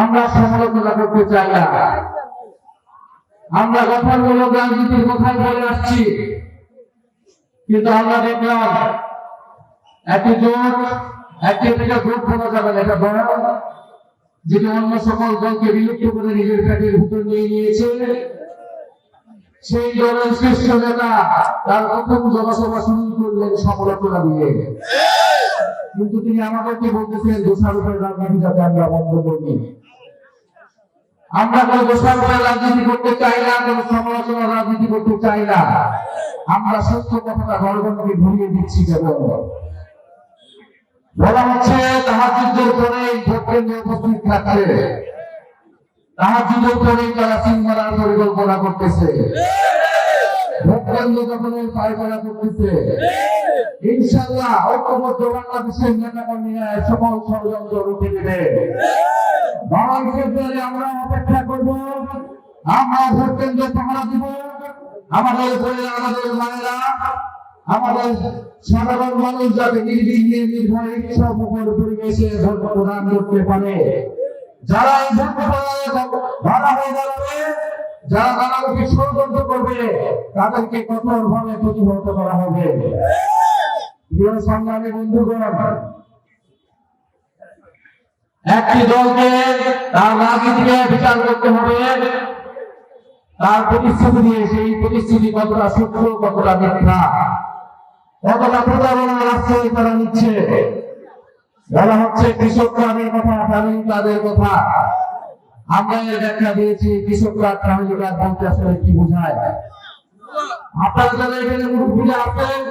আমরা সমালোচনা করতে চাই না। আমরা গঠনমূলক রাজনীতির কথাই বলে আসছি, কিন্তু আমরা দেখলাম একটি জোট, একটি গ্রুপ করা যাবে না, এটা বড় যেটি অন্য সকল দলকে বিলুপ্ত করে নিজের পেটের ভিতর নিয়ে নিয়েছে। সেই দলের শ্রেষ্ঠ নেতা তার প্রথম জনসভা শুরু করলেন সমালোচনা দিয়ে, কিন্তু তিনি আমাদেরকে বলতেছেন দোষারোপের রাজনীতি যাতে আমরা বন্ধ করি। আমরা কোনো দোষারোপের রাজনীতি করতে চাই না, কোনো সমালোচনার রাজনীতি করতে চাই না। আমরা সত্য কথাটা জনগণকে ঘুরিয়ে দিচ্ছি। কেবল বলা হচ্ছে তাহাজ্জুদের পরে ভোট কেন্দ্রে উপস্থিত থাকছে, তাহাজ্জুদের পরে তারা সিং মারার পরিকল্পনা করতেছে, ভোট কেন্দ্র দখলের পায়তারা করতেছে। ইনশাআল্লাহ ঐক্যবদ্ধ বাংলাদেশের নেতাকর্মীরা সকল ষড়যন্ত্র রুখে দেবে। 12 ফেব্রুয়ারি আমরা অপেক্ষা করব, আমরা ভোট কেন্দ্র পাহারা দিব। আমাদের ছেলেরা, আমাদের মায়েরা, আমাদের সাধারণ মানুষ যাতে নির্বিঘ্নে নির্ভয়ে ইচ্ছামুখর পরিবেশে ভোট প্রদান করতে পারে। যারা এই ভোট বাধা হয়ে যাবে, যারা নানামুখী ষড়যন্ত্র করবে, তাদেরকে কঠোরভাবে প্রতিহত করা হবে। প্রিয় সংগ্রামী বন্ধুগণ, একটি দলকে তার রাজনীতিকে বিচার করতে হবে তার প্রতিশ্রুতি দিয়ে। সেই প্রতিশ্রুতি কতটা সত্য, কতটা মিথ্যা, কতটা প্রতারণার আশ্রয় তারা নিচ্ছে। বলা হচ্ছে কৃষকদের কথা, তাদের কথা। আমরা এর ব্যাখ্যা দিয়েছি কৃষকরা তামিলরা বলতে আসলে কি বোঝায়। আপনারা যারা এখানে মুরব্বীরা আছেন,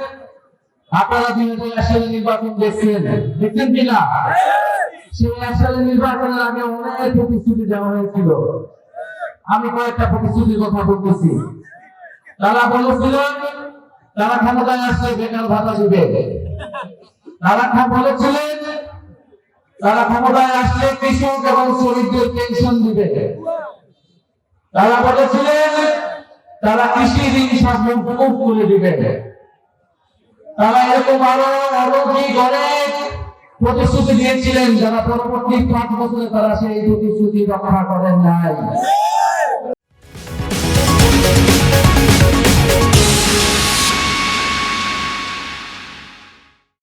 আপনারা 2000 সালের নির্বাচন দেখছেন কিনা? সেই সালের নির্বাচনের আগে অনেক প্রতিশ্রুতি দেওয়া হয়েছিল। আমি কয়েকটা প্রতিশ্রুতির কথা বলতেছি। তারা বলেছিলেন তারা ক্ষমতায় আসছে বেকার ভাতা দিবে, তারা বলেছিলেন তারা ক্ষমতায় আসলে কৃষক এবং শ্রমিকদের পেনশন দিবে, তারা বলেছিলেন তারা কৃষি ঋণ সব মকুব করে দিবে। তারা এরকম আরো অলৌকিক অনেক প্রতিশ্রুতি দিয়েছিলেন, যারা পরবর্তী 5 বছরে তারা সেই প্রতিশ্রুতি রক্ষা করেন নাই।